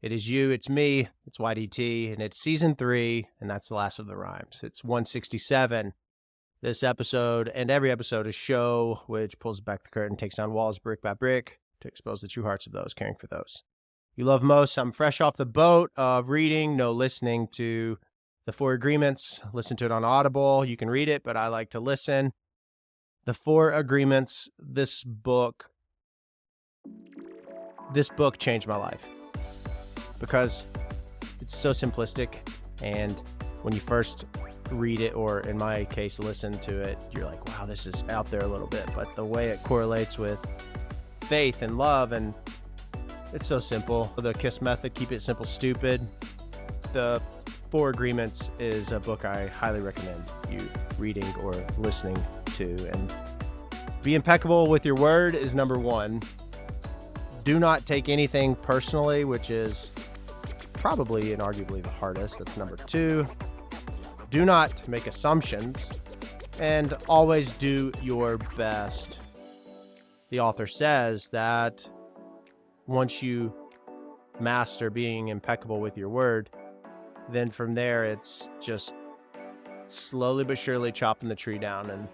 It is you, it's me, it's YDT, and it's season 3, and that's the last of the rhymes. It's 167. This episode and every episode is show which pulls back the curtain, takes down walls brick by brick to expose the true hearts of those caring for those you love most. I'm fresh off the boat of reading, no listening to the 4 Agreements. Listen to it on Audible. You can read it, but I like to listen. The 4 Agreements, this book changed my life because it's so simplistic, and when you first read it, or in my case, listen to it, you're like, wow, this is out there a little bit, but the way it correlates with faith and love, and it's so simple. The KISS method, keep it simple, stupid. The 4 Agreements is a book I highly recommend you reading or listening to. And be impeccable with your word is number 1. Do not take anything personally, which is probably and arguably the hardest. That's number 2. Do not make assumptions, and always do your best. The author says that once you master being impeccable with your word, then from there it's just slowly but surely chopping the tree down. And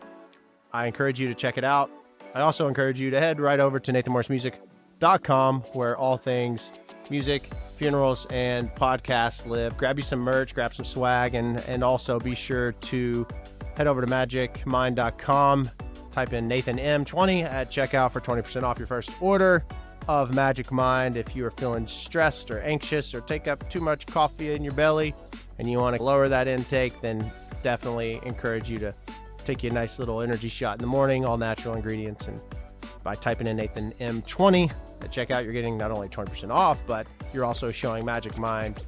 I encourage you to check it out. I also encourage you to head right over to nathanmorrismusic.com, where all things music, funerals, and podcasts live. Grab you some merch, grab some swag, and also be sure to head over to magicmind.com. Type in NathanM20 at checkout for 20% off your first order of Magic Mind. If you are feeling stressed or anxious or take up too much coffee in your belly and you want to lower that intake, then definitely encourage you to take you a nice little energy shot in the morning, all natural ingredients. And by typing in Nathan M20 at checkout, you're getting not only 20% off, but you're also showing Magic Mind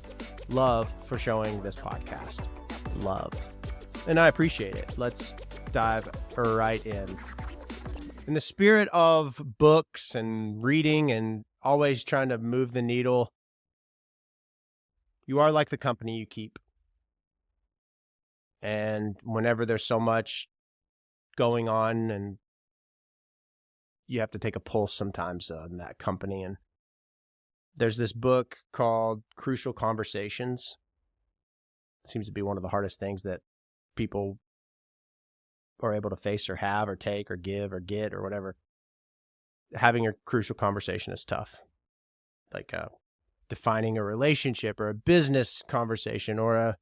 love for showing this podcast love. And I appreciate it. Let's dive right in. In the spirit of books and reading and always trying to move the needle, you are like the company you keep. And whenever there's so much going on, and you have to take a pulse sometimes on that company. And there's this book called Crucial Conversations. It seems to be one of the hardest things that people are able to face or have or take or give or get or whatever. Having a crucial conversation is tough. Like defining a relationship or a business conversation, or a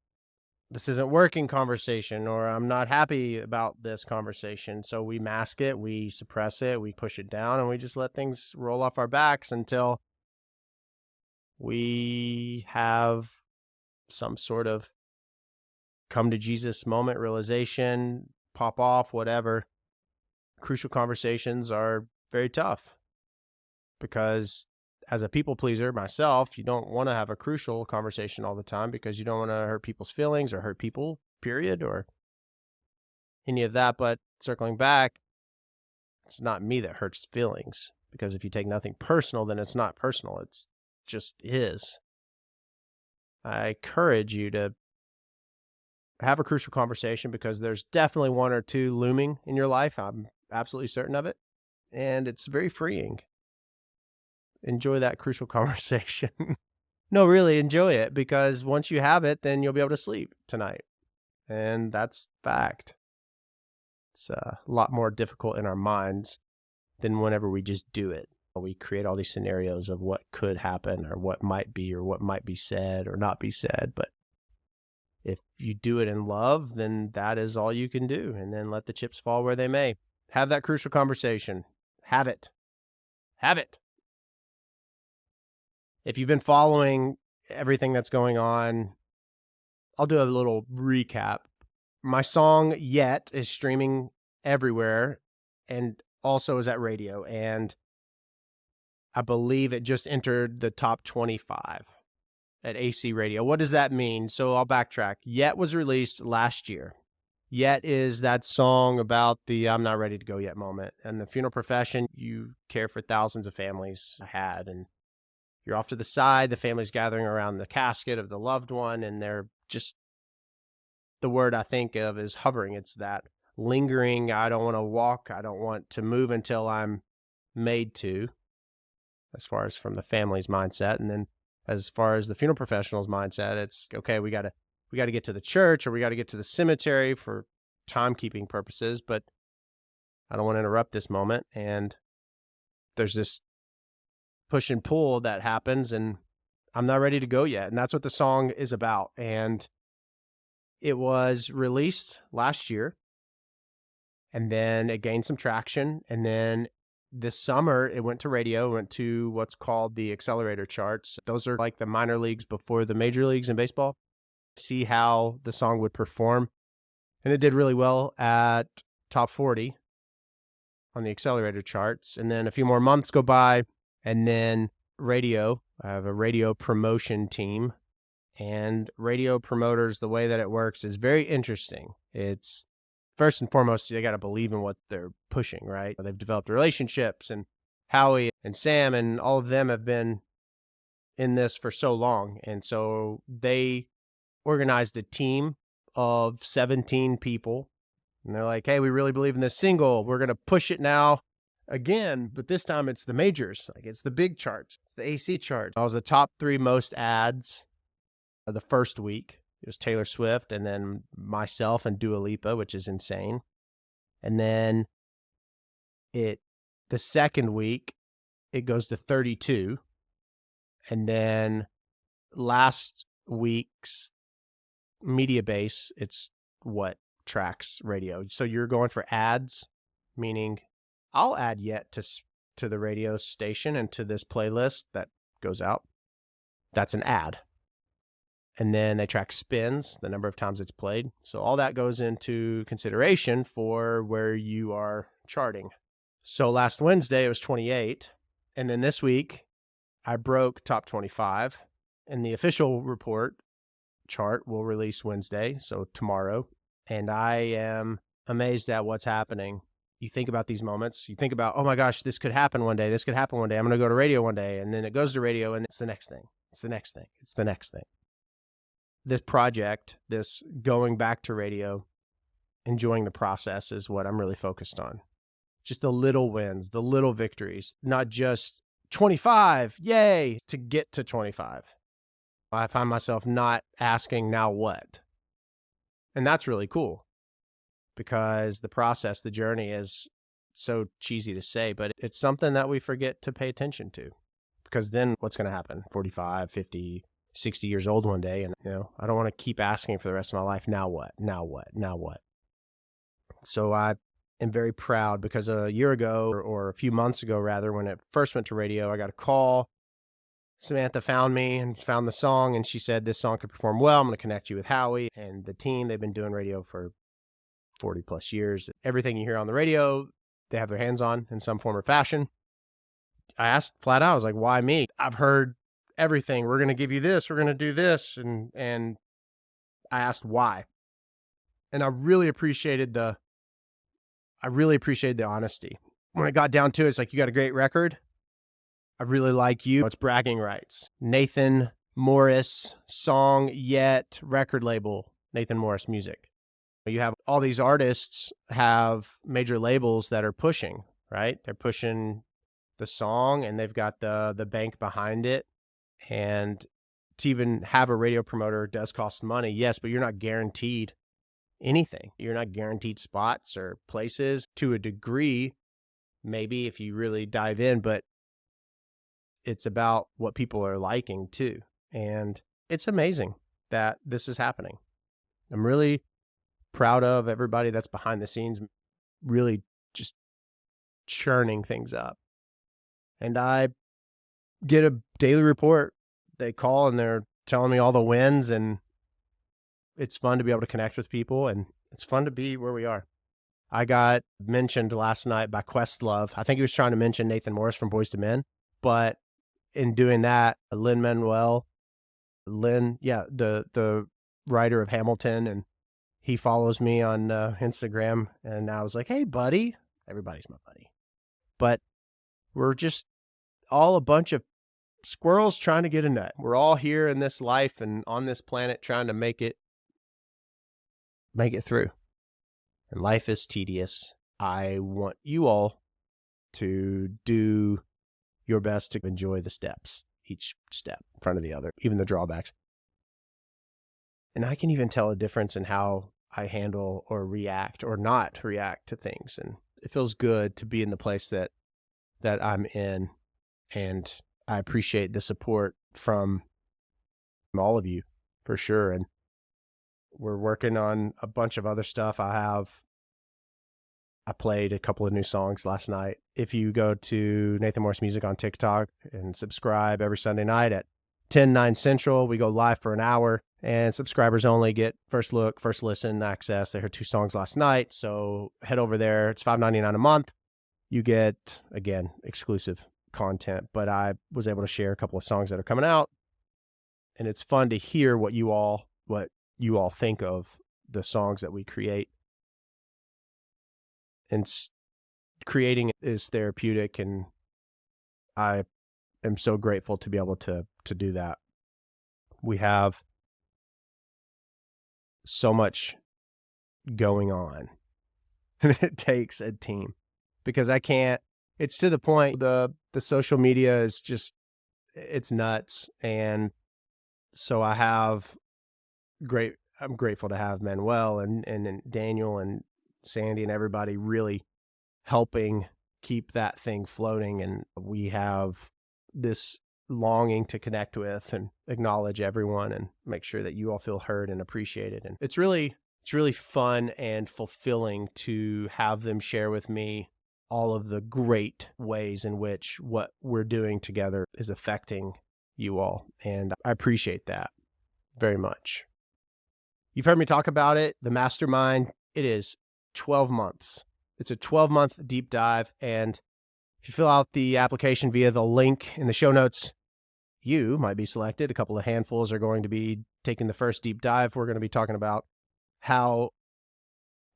this isn't working conversation, or I'm not happy about this conversation. So we mask it, we suppress it, we push it down, and we just let things roll off our backs until we have some sort of come to Jesus moment, realization, pop off, whatever. Crucial conversations are very tough because as a people pleaser myself, you don't want to have a crucial conversation all the time because you don't want to hurt people's feelings or hurt people, period, or any of that. But circling back, it's not me that hurts feelings, because if you take nothing personal, then it's not personal. It's just is. I encourage you to have a crucial conversation because there's definitely 1 or 2 looming in your life. I'm absolutely certain of it. And it's very freeing. Enjoy that crucial conversation. No, really enjoy it, because once you have it, then you'll be able to sleep tonight. And that's fact. It's a lot more difficult in our minds than whenever we just do it. We create all these scenarios of what could happen or what might be said or not be said. But if you do it in love, then that is all you can do. And then let the chips fall where they may. Have that crucial conversation. Have it. Have it. If you've been following everything that's going on, I'll do a little recap. My song Yet is streaming everywhere and also is at radio. And I believe it just entered the top 25 at AC Radio. What does that mean? So I'll backtrack. Yet was released last year. Yet is that song about the I'm not ready to go yet moment. And the funeral profession, you care for thousands of families I had, and you're off to the side. The family's gathering around the casket of the loved one, and they're just, the word I think of is hovering. It's that lingering, I don't want to walk, I don't want to move until I'm made to, as far as from the family's mindset. And then as far as the funeral professional's mindset. It's okay, we got to get to the church, or we got to get to the cemetery for timekeeping purposes, but I don't want to interrupt this moment. And there's this push and pull that happens, and I'm not ready to go yet. And that's what the song is about. And it was released last year, and then it gained some traction. And then this summer, it went to radio, went to what's called the accelerator charts. Those are like the minor leagues before the major leagues in baseball. See how the song would perform. And it did really well at top 40 on the accelerator charts. And then a few more months go by, and then radio, I have a radio promotion team. And radio promoters, the way that it works is very interesting. It's first and foremost, they got to believe in what they're pushing, right? They've developed relationships, and Howie and Sam and all of them have been in this for so long. And so they organized a team of 17 people, and they're like, hey, we really believe in this single. We're going to push it now again, but this time it's the majors. Like, it's the big charts. It's the AC chart. I was the top 3 most ads of the first week. It was Taylor Swift, and then myself and Dua Lipa, which is insane. And then the second week, it goes to 32. And then last week's media base, it's what tracks radio. So you're going for ads, meaning I'll add yet to the radio station and to this playlist that goes out. That's an ad. And then they track spins, the number of times it's played. So all that goes into consideration for where you are charting. So last Wednesday, it was 28. And then this week, I broke top 25. And the official report chart will release Wednesday, so tomorrow. And I am amazed at what's happening. You think about these moments. You think about, oh my gosh, this could happen one day. This could happen one day. I'm going to go to radio one day. And then it goes to radio, and it's the next thing. It's the next thing. It's the next thing. This project, this going back to radio, enjoying the process is what I'm really focused on. Just the little wins, the little victories, not just 25, yay, to get to 25. I find myself not asking, now what? And that's really cool, because the process, the journey is so cheesy to say, but it's something that we forget to pay attention to, because then what's going to happen? 45, 50, 60 years old one day. And, I don't want to keep asking for the rest of my life, now what? Now what? Now what? So I am very proud, because a year ago, or a few months ago, rather, when it first went to radio, I got a call. Samantha found me and found the song, and she said, this song could perform well. I'm going to connect you with Howie and the team. They've been doing radio for 40 plus years. Everything you hear on the radio, they have their hands on in some form or fashion. I asked flat out, I was like, why me? I've heard everything. We're going to give you this. We're going to do this. And I asked why. And I really appreciated the honesty. When it got down to it, it's like, you got a great record. I really like you. It's bragging rights. Nathan Morris song, yet record label, Nathan Morris Music. You have all these artists have major labels that are pushing, right? They're pushing the song, and they've got the bank behind it. And to even have a radio promoter does cost money, yes, but you're not guaranteed anything. You're not guaranteed spots or places to a degree, maybe if you really dive in, but it's about what people are liking too. And it's amazing that this is happening. I'm really proud of everybody that's behind the scenes, really just churning things up. And I get a daily report. They call and they're telling me all the wins, and it's fun to be able to connect with people, and it's fun to be where we are. I got mentioned last night by Questlove. I think he was trying to mention Nathan Morris from Boyz II Men, but in doing that, Lin-Manuel, the writer of Hamilton, and he follows me on Instagram, and I was like, hey, buddy. Everybody's my buddy. But we're just all a bunch of squirrels trying to get a nut. We're all here in this life and on this planet trying to make it through. And life is tedious. I want you all to do your best to enjoy the steps, each step in front of the other, even the drawbacks. And I can even tell a difference in how I handle or react or not react to things. And it feels good to be in the place that I'm in. And I appreciate the support from all of you for sure. And we're working on a bunch of other stuff. I played a couple of new songs last night. If you go to Nathan Morris Music on TikTok and subscribe every Sunday night at 10/9 Central, we go live for an hour, and subscribers only get first look, first listen access. They heard 2 songs last night, so head over there. It's $5.99 a month. You get, again, exclusive content, but I was able to share a couple of songs that are coming out, and it's fun to hear what you all think of the songs that we create. And creating is therapeutic, and I am so grateful to be able to do that. We have so much going on, and it takes a team, because it's to the point, the social media is just, it's nuts. And so I'm grateful to have Manuel and Daniel and Sandy and everybody really helping keep that thing floating. And we have this longing to connect with and acknowledge everyone and make sure that you all feel heard and appreciated. And it's really fun and fulfilling to have them share with me all of the great ways in which what we're doing together is affecting you all. And I appreciate that very much. You've heard me talk about it, the Mastermind. It is 12 months. It's a 12-month deep dive. And if you fill out the application via the link in the show notes, you might be selected. A couple of handfuls are going to be taking the first deep dive. We're going to be talking about how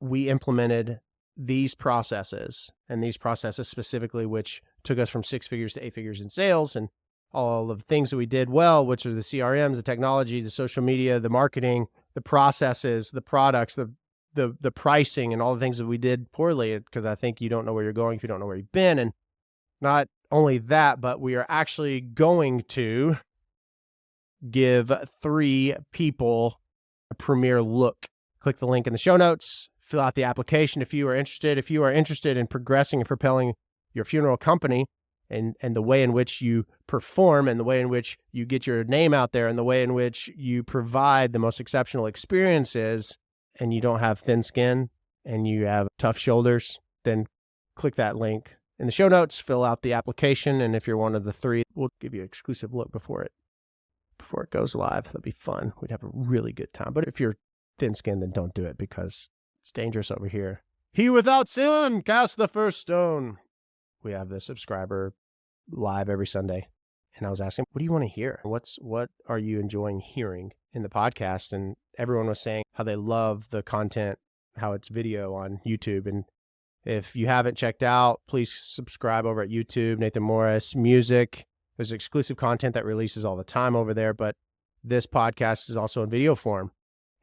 we implemented these processes, and these processes specifically, which took us from 6 figures to 8 figures in sales, and all of the things that we did well, which are the CRMs, the technology, the social media, the marketing, the processes, the products, the pricing, and all the things that we did poorly, because I think you don't know where you're going if you don't know where you've been. And not only that, but we are actually going to give 3 people a premiere look. Click the link in the show notes, fill out the application if you are interested. If you are interested in progressing and propelling your funeral company and the way in which you perform and the way in which you get your name out there and the way in which you provide the most exceptional experiences, and you don't have thin skin and you have tough shoulders, then click that link in the show notes, fill out the application. And if you're one of the 3, we'll give you an exclusive look before it goes live. That'd be fun. We'd have a really good time. But if you're thin skinned, then don't do it, because it's dangerous over here. He without sin cast the first stone. We have the subscriber live every Sunday. And I was asking, what do you want to hear? What are you enjoying hearing in the podcast? And everyone was saying how they love the content, how it's video on YouTube. And if you haven't checked out, please subscribe over at YouTube, Nathan Morris Music. There's exclusive content that releases all the time over there, but this podcast is also in video form.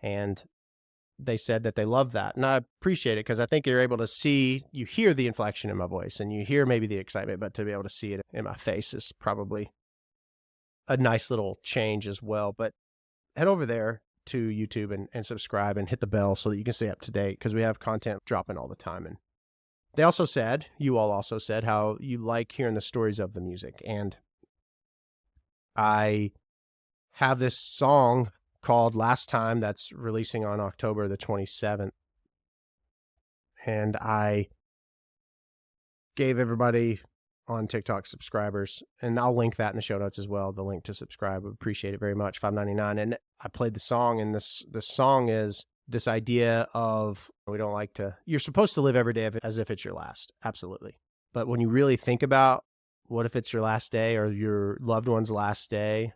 And they said that they love that. And I appreciate it, because I think you're able to see, you hear the inflection in my voice and you hear maybe the excitement, but to be able to see it in my face is probably a nice little change as well. But head over there to YouTube and subscribe and hit the bell so that you can stay up to date, because we have content dropping all the time. And you all also said how you like hearing the stories of the music. And I have this song called Last Time that's releasing on October the 27th. And I gave everybody on TikTok subscribers, and I'll link that in the show notes as well, the link to subscribe. I appreciate it very much, $5.99. And I played the song, and this song is this idea of, you're supposed to live every day as if it's your last. Absolutely. But when you really think about what if it's your last day or your loved one's last day,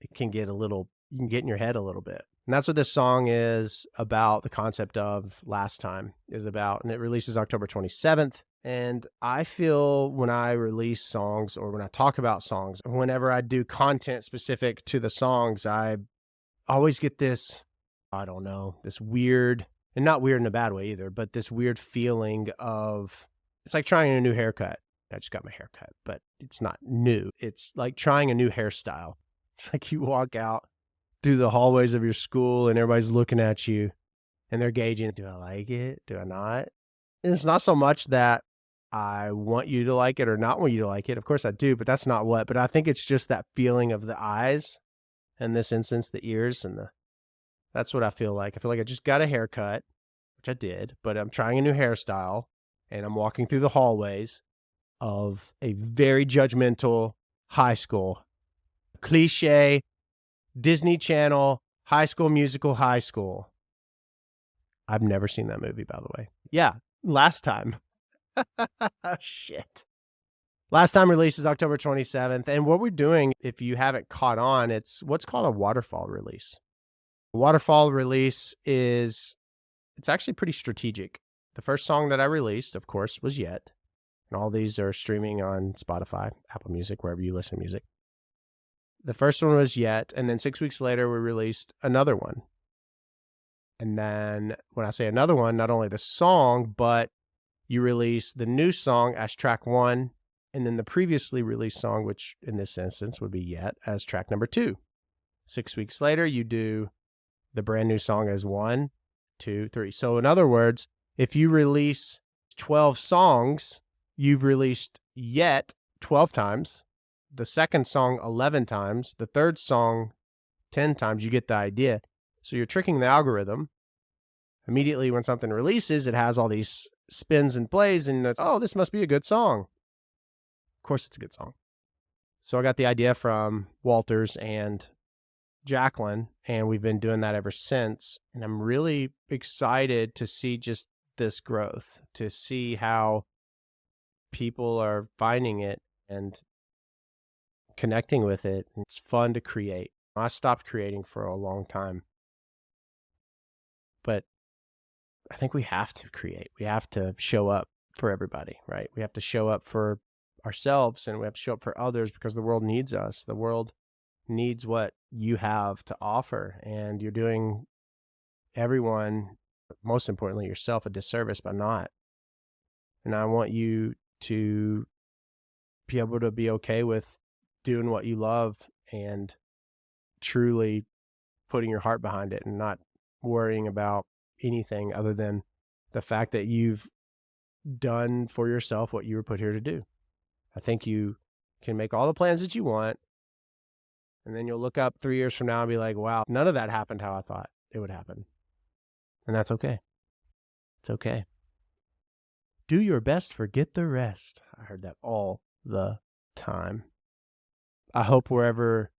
it can get you can get in your head a little bit. And that's what this song is about. The concept of last time is about, and it releases October 27th. And I feel when I release songs or when I talk about songs, whenever I do content specific to the songs, I always get this, this weird, and not weird in a bad way either, but this weird feeling of, it's like trying a new haircut. I just got my hair cut, but it's not new. It's like trying a new hairstyle. It's like you walk out through the hallways of your school and everybody's looking at you and they're gauging, do I like it? Do I not? And it's not so much that I want you to like it or not want you to like it. Of course I do, but that's not what. But I think it's just that feeling of the eyes, in this instance, the ears, and that's what I feel like. I feel like I just got a haircut, which I did, but I'm trying a new hairstyle and I'm walking through the hallways of a very judgmental high school. Cliche, Disney Channel, High School Musical high school. I've never seen that movie, by the way. Yeah, last time. Shit. Last time release is October 27th. And what we're doing, if you haven't caught on, it's what's called a waterfall release. A waterfall release it's actually pretty strategic. The first song that I released, of course, was Yet. And all these are streaming on Spotify, Apple Music, wherever you listen to music. The first one was Yet, and then 6 weeks later, we released another one. And then when I say another one, not only the song, but you release the new song as track 1, and then the previously released song, which in this instance would be Yet, as track number 2. 6 weeks later, you do the brand new song as 1, 2, 3. So in other words, if you release 12 songs, you've released Yet 12 times, the second song 11 times, the third song 10 times. You get the idea. So you're tricking the algorithm. Immediately when something releases, it has all these spins and plays, and it's, oh, this must be a good song. Of course it's a good song. So I got the idea from Walters and Jacqueline, and we've been doing that ever since. And I'm really excited to see just this growth, to see how people are finding it and connecting with it. It's fun to create. I stopped creating for a long time, but I think we have to create. We have to show up for everybody, right? We have to show up for ourselves, and we have to show up for others, because the world needs us. The world needs what you have to offer, and you're doing everyone, most importantly yourself, a disservice by not. And I want you to be able to be okay with doing what you love and truly putting your heart behind it, and not worrying about anything other than the fact that you've done for yourself what you were put here to do. I think you can make all the plans that you want, and then you'll look up 3 years from now and be like, wow, none of that happened how I thought it would happen. And that's okay. It's okay. Do your best, forget the rest. I heard that all the time. I hope wherever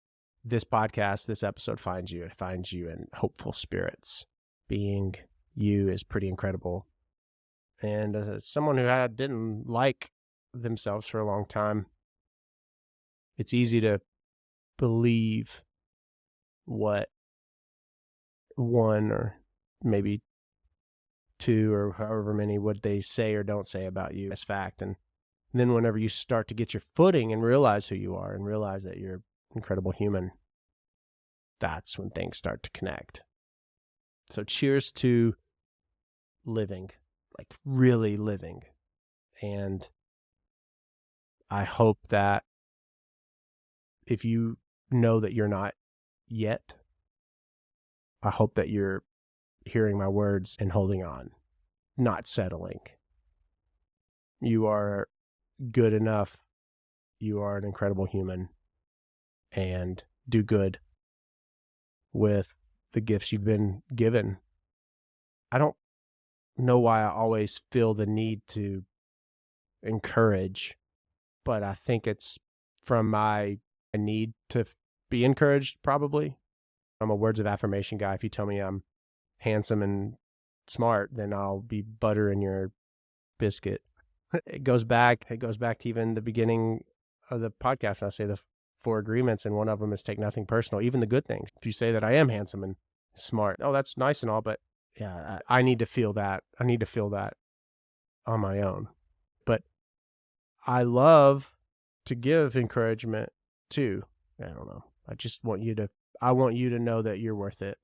this podcast, this episode finds you, it finds you in hopeful spirits. Being you is pretty incredible. And as someone who didn't like themselves for a long time, it's easy to believe what one or maybe two or however many what they say or don't say about you as fact. And then whenever you start to get your footing and realize who you are and realize that you're an incredible human, that's when things start to connect. So cheers to living, like really living. And I hope that if you know that you're not yet, I hope that you're hearing my words and holding on, not settling. You are good enough. You are an incredible human, and do good with the gifts you've been given. I don't know why I always feel the need to encourage, but I think it's from my need to be encouraged, probably. I'm a words of affirmation guy. If you tell me I'm handsome and smart, then I'll be butter in your biscuit. It goes back to even the beginning of the podcast. I say the 4 agreements, and one of them is take nothing personal, even the good things. If you say that I am handsome and smart, oh, that's nice and all, but yeah, I need to feel that. I need to feel that on my own. But I love to give encouragement too. I don't know. I want you to know that you're worth it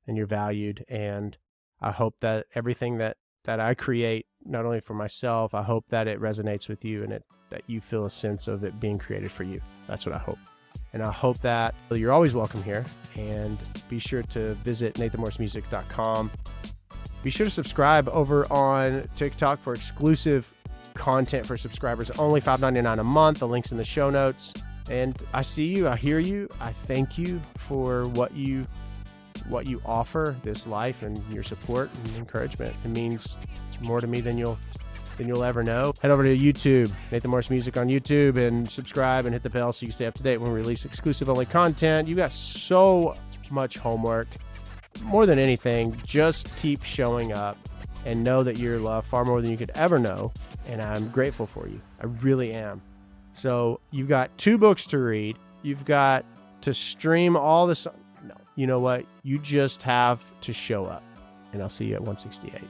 and you're valued. And I hope that everything that that I create, not only for myself, I hope that it resonates with you and that you feel a sense of it being created for you. That's what I hope. And I hope that you're always welcome here. And be sure to visit nathanmorrismusic.com. Be sure to subscribe over on TikTok for exclusive content for subscribers. Only $5.99 a month. The link's in the show notes. And I see you. I hear you. I thank you for what you offer this life and your support and encouragement. It means more to me than you'll ever know. Head over to YouTube, Nathan Morris Music on YouTube, and subscribe and hit the bell so you can stay up to date when we release exclusive only content. You got so much homework. More than anything, just keep showing up and know that you're loved far more than you could ever know. And I'm grateful for you. I really am. So you've got 2 books to read. You've got to stream all this. No, you know what? You just have to show up. And I'll see you at 168.